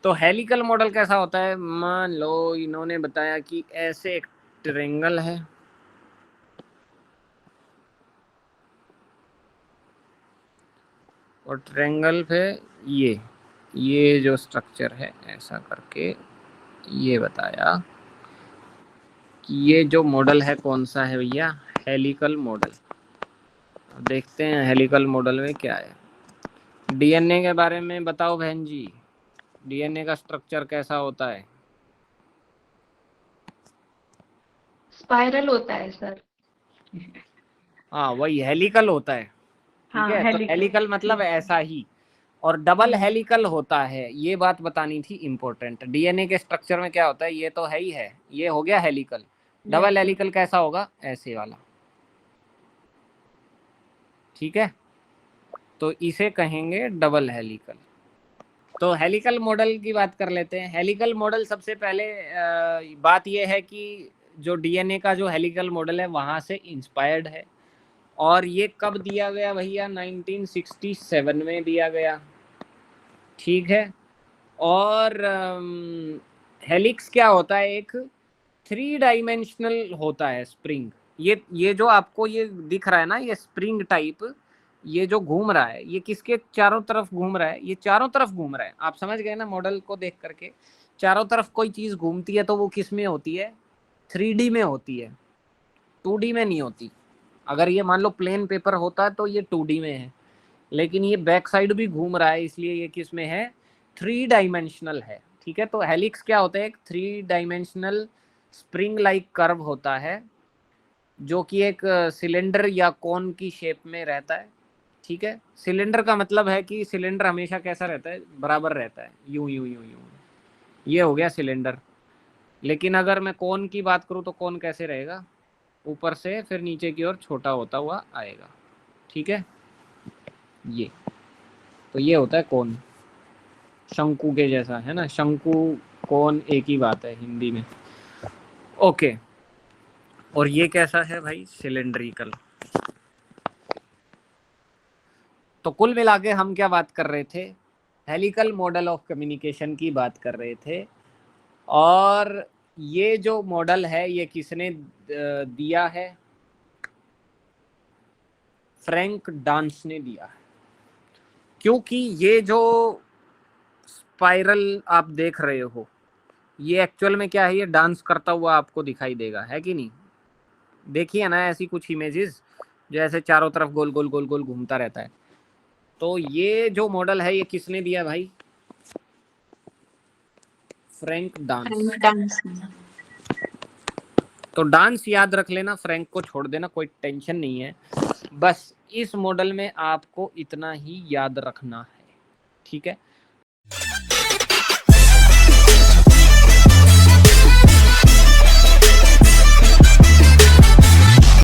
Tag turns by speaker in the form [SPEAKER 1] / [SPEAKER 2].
[SPEAKER 1] तो helical model कैसा होता है? मान लो इन्होंने बताया कि ऐसे एक ट्रायंगल है, और ट्रायंगल पे ये जो स्ट्रक्चर है ऐसा करके ये बताया कि ये जो मॉडल है कौन सा है भैया? Helical model. देखते हैं हेलिकल मॉडल में क्या है। डीएनए के बारे में बताओ बहन जी, डीएनए का स्ट्रक्चर कैसा होता है?
[SPEAKER 2] स्पाइरल होता है सर।
[SPEAKER 1] हाँ वही हेलिकल होता है। ठीक
[SPEAKER 2] हाँ
[SPEAKER 1] है, तो
[SPEAKER 2] हेलिकल।
[SPEAKER 1] हेलिकल मतलब ऐसा ही, और डबल हेलिकल होता है, ये बात बतानी थी इम्पोर्टेंट। डीएनए के स्ट्रक्चर में क्या होता है, ये तो है ही है, ये हो गया हेलिकल। डबल हेलिकल कैसा होगा? ऐसे वाला। ठीक है, तो इसे कहेंगे डबल हेलिकल। तो हेलिकल मॉडल की बात कर लेते हैं। हेलिकल मॉडल सबसे पहले बात यह है कि जो डीएनए का जो हेलिकल मॉडल है वहां से इंस्पायर्ड है, और ये कब दिया गया भैया? 1967 में दिया गया। ठीक है, और हेलिक्स क्या होता है? एक 3 डाइमेंशनल होता है स्प्रिंग। ये जो आपको ये दिख रहा है ना, ये स्प्रिंग टाइप, ये जो घूम रहा है, ये किसके चारों तरफ घूम रहा है? ये चारों तरफ घूम रहा है। आप समझ गए ना मॉडल को देख करके? चारों तरफ कोई चीज घूमती है तो वो किस में होती है? 3D में होती है, 2D में नहीं होती। अगर ये मान लो प्लेन पेपर होता तो ये 2D में है, लेकिन ये बैक साइड भी घूम रहा है, इसलिए ये किस में है? 3 डाइमेंशनल है। ठीक है, तो हेलिक्स क्या होता है? एक 3 डाइमेंशनल स्प्रिंग लाइक कर्व होता है, जो कि एक सिलेंडर या कोन की शेप में रहता है। ठीक है, सिलेंडर का मतलब है कि सिलेंडर हमेशा कैसा रहता है? बराबर रहता है, यूं यूं यूं यूं। ये हो गया सिलेंडर। लेकिन अगर मैं कोन की बात करूं तो कोन कैसे रहेगा? ऊपर से फिर नीचे की ओर छोटा होता हुआ आएगा। ठीक है, ये तो ये होता है कोन, शंकु के जैसा है ना। शंकु कोन एक ही बात है हिंदी में। ओके, और ये कैसा है भाई? सिलेंड्रिकल। तो कुल मिला के हम क्या बात कर रहे थे? हेलिकल मॉडल ऑफ कम्युनिकेशन की बात कर रहे थे। और ये जो मॉडल है ये किसने दिया है? फ्रैंक डांस ने दिया है। क्योंकि ये जो स्पाइरल आप देख रहे हो, ये एक्चुअल में क्या है? ये डांस करता हुआ आपको दिखाई देगा, है कि नहीं? देखिए ना ऐसी कुछ इमेजेस जो ऐसे चारों तरफ गोल गोल गोल गोल घूमता रहता है। तो ये जो मॉडल है ये किसने दिया भाई? Frank dance. तो डांस याद रख लेना, फ्रैंक को छोड़ देना, कोई टेंशन नहीं है। बस इस मॉडल में आपको इतना ही याद रखना है। ठीक है,